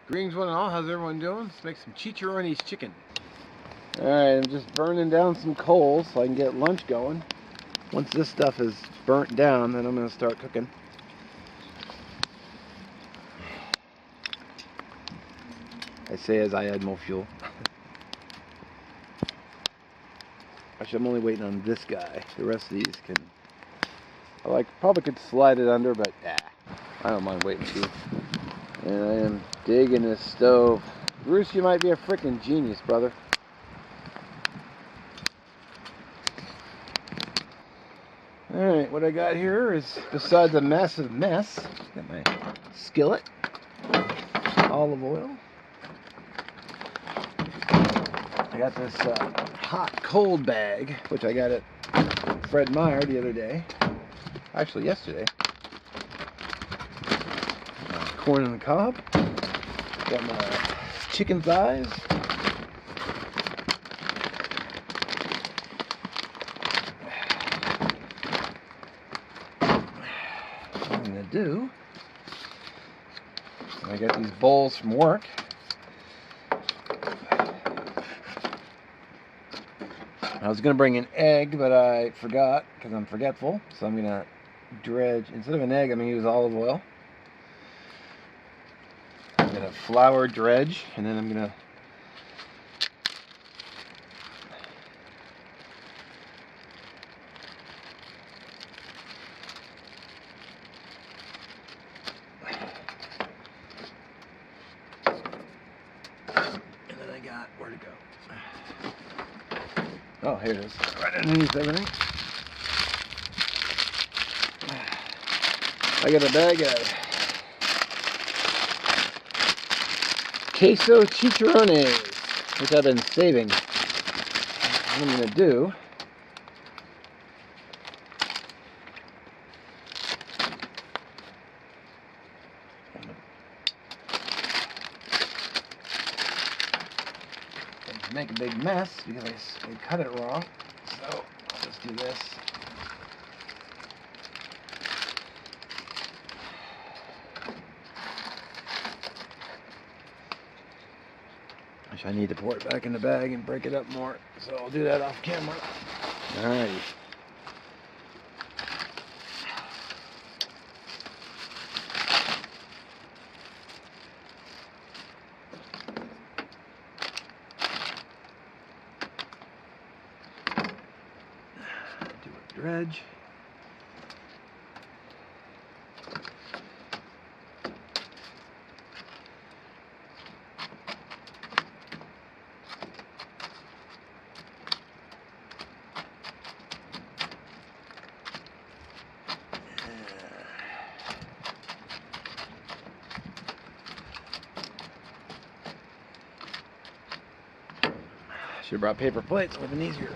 Greetings one and all, how's everyone doing? Let's make some Chicharrones Chicken. Alright, I'm just burning down some coals so I can get lunch going. Once this stuff is burnt down, then I'm going to start cooking. I say as I add more fuel. Actually, I'm only waiting on this guy. The rest of these can... probably could slide it under, but I don't mind waiting too. And I am digging this stove. Bruce, you might be a freaking genius, brother. Alright, what I got here is, besides a massive mess, got my skillet, olive oil. I got this hot cold bag, which I got at Fred Meyer the other day. Actually, yesterday. Corn on the cob. Got my chicken thighs. What I'm going to do, I got these bowls from work. I was going to bring an egg, but I forgot because I'm forgetful. So I'm going to dredge, instead of an egg, I'm going to use olive oil. I'm going to flour dredge, and then I'm going to where'd it go? Oh, here it is. Right underneath everything. I got a bag of queso chicharrones, which I've been saving. What I'm going to do, make a big mess because I cut it wrong. So I'll just do this. I need to pour it back in the bag and break it up more, so I'll do that off camera. Alrighty. Do a dredge. Should have brought paper plates, would have been easier.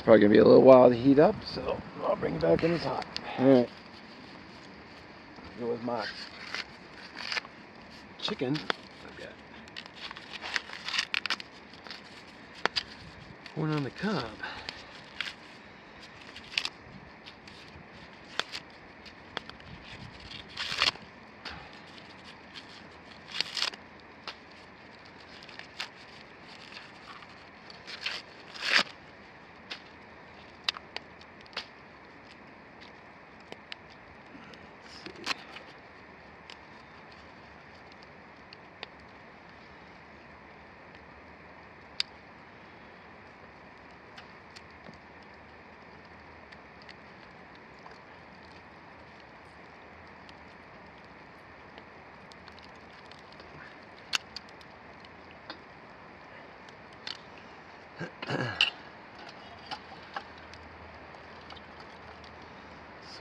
Probably gonna be a little while to heat up, so I'll bring it back when it's hot. Alright. Go with my chicken. I've got corn on the cob.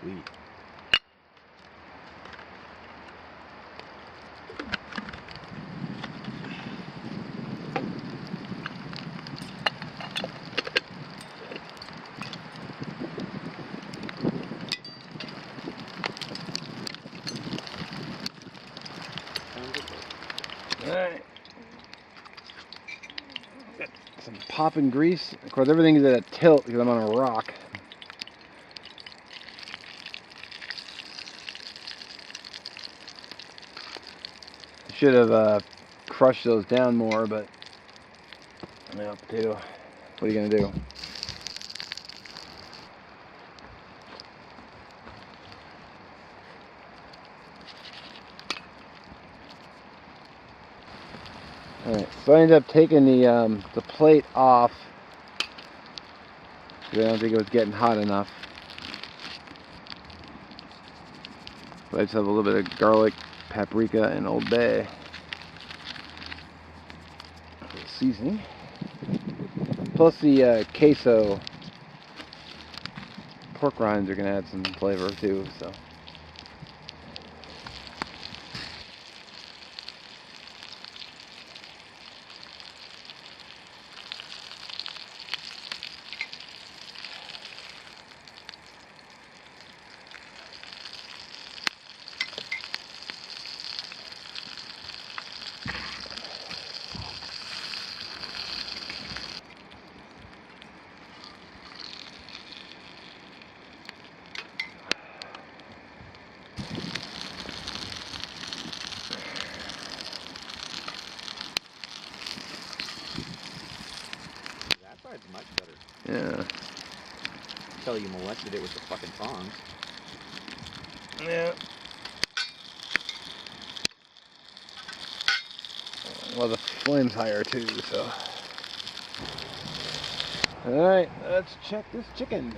Sweet. Alright. Got some popping grease. Of course, everything is at a tilt because I'm on a rock. Should have crushed those down more, but yeah, potato. What are you gonna do? Alright, so I ended up taking the plate off because I don't think it was getting hot enough. So I just have a little bit of garlic, paprika, and Old Bay for the seasoning. Plus the queso pork rinds are going to add some flavor too, so. That side's much better. Yeah. Until you molested it with the fucking tongs. Yeah. Well, the flame's higher too, so. Alright, let's check this chicken.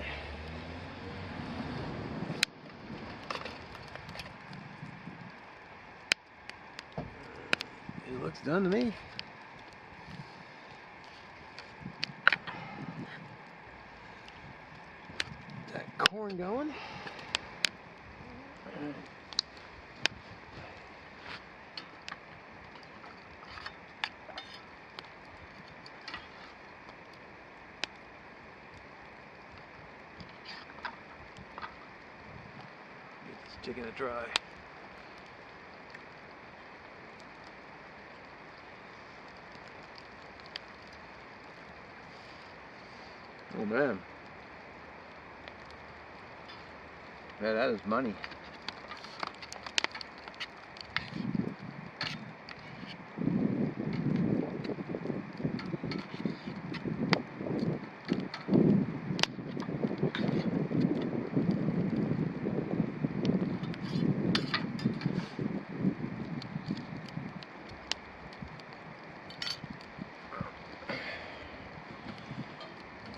It looks done to me. That corn going. Alright. Get this chicken to dry. Oh man. Yeah, that is money.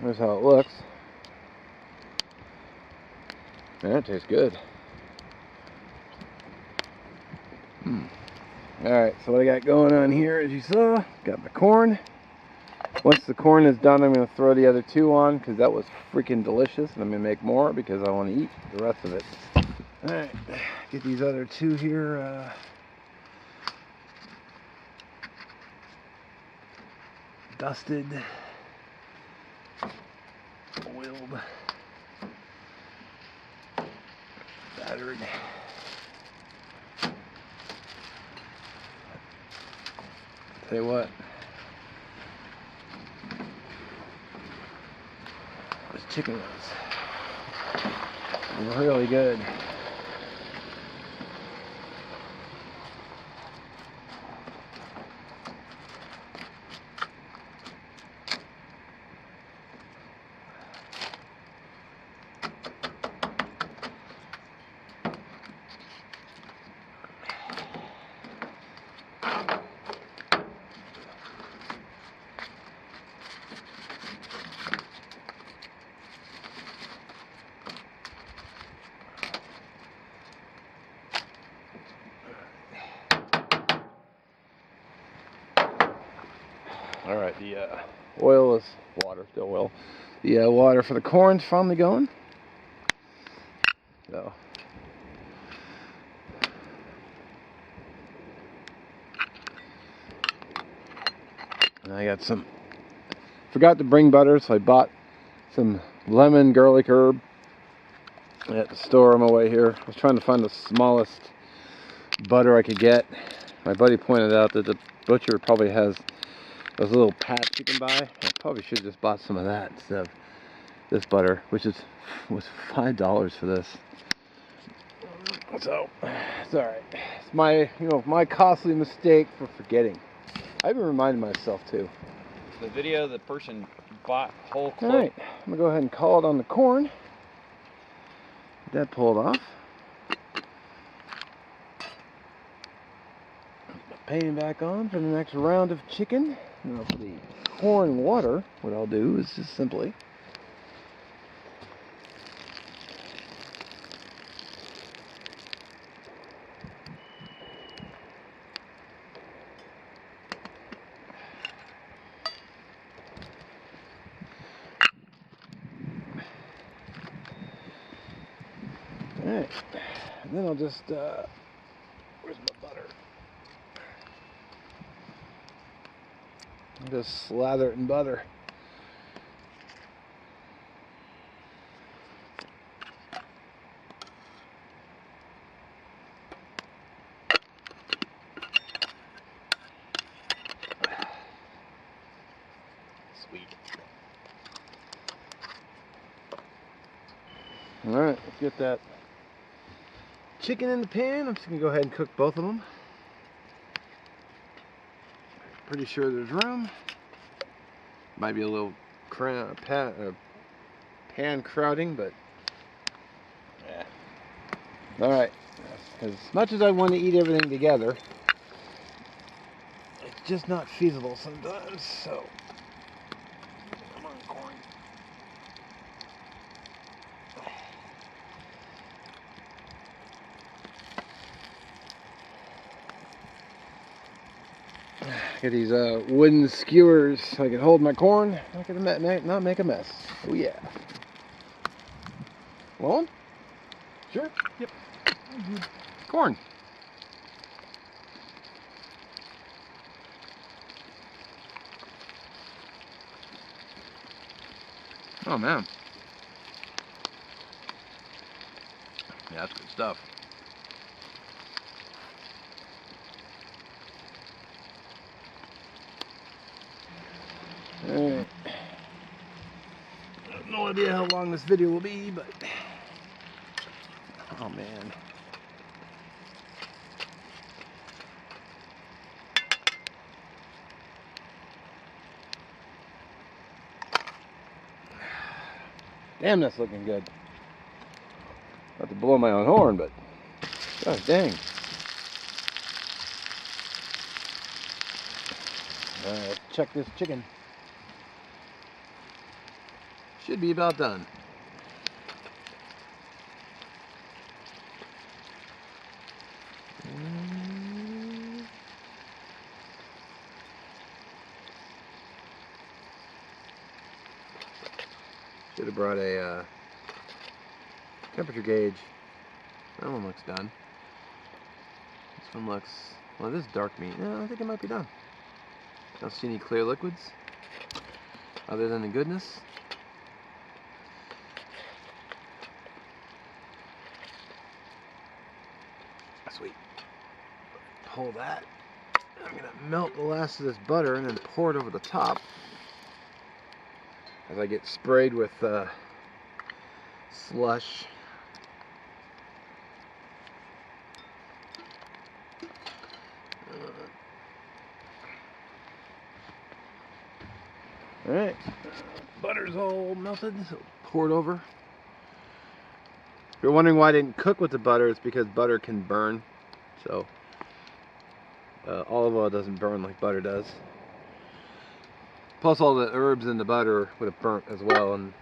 Here's how it looks. Man, it tastes good. Alright, so what I got going on here, as you saw, got my corn. Once the corn is done, I'm going to throw the other two on because that was freaking delicious. And I'm going to make more because I want to eat the rest of it. Alright, get these other two here dusted, oiled, battered. Tell you what, this chicken was really good. Alright, the oil is water, still oil. The water for the corn's finally going. So. And I got some, forgot to bring butter, so I bought some lemon garlic herb at the store on my way here. I was trying to find the smallest butter I could get. My buddy pointed out that the butcher probably has those little pats you can buy. I probably should have just bought some of that instead of this butter, which was $5 for this. So it's alright. It's my costly mistake for forgetting. I even reminded myself too. The video, the person bought whole clothes. Alright, I'm gonna go ahead and call it on the corn. Get that pulled off. Put my pan back on for the next round of chicken. Now for the corn water, what I'll do is just simply alright, and then I'll just, where's my butter? I'll just slather it in butter. Sweet. Alright, let's get that chicken in the pan. I'm just going to go ahead and cook both of them. Pretty sure there's room. Might be a little pan crowding, but yeah. Alright, as much as I want to eat everything together, it's just not feasible sometimes, so come on, corn. Get these wooden skewers so I can hold my corn, not make a mess. Oh yeah. Rolling? Sure? Yep. Corn. Oh man. Yeah, that's good stuff. Alright. I have no idea how long this video will be, but oh man. Damn, that's looking good. Not to blow my own horn, but gosh dang. Alright, let's check this chicken. Should be about done. Should have brought a temperature gauge. That one looks done. This one looks, well, this is dark meat. Yeah, I think it might be done. Don't see any clear liquids other than the goodness. Sweet. Pull that. I'm gonna melt the last of this butter and then pour it over the top as I get sprayed with slush. Alright, butter's all melted, so pour it over. If you're wondering why I didn't cook with the butter, it's because butter can burn. So, olive oil doesn't burn like butter does. Plus all the herbs in the butter would have burnt as well, and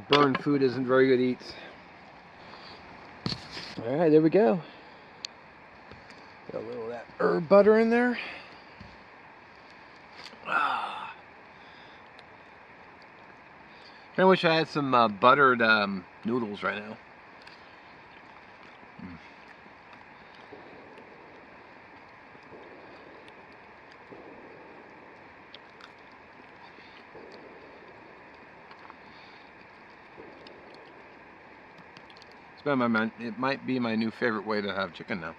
burned food isn't very good to eat. Alright, there we go. Got a little of that herb butter in there. I wish I had some buttered noodles right now. It might be my new favorite way to have chicken now.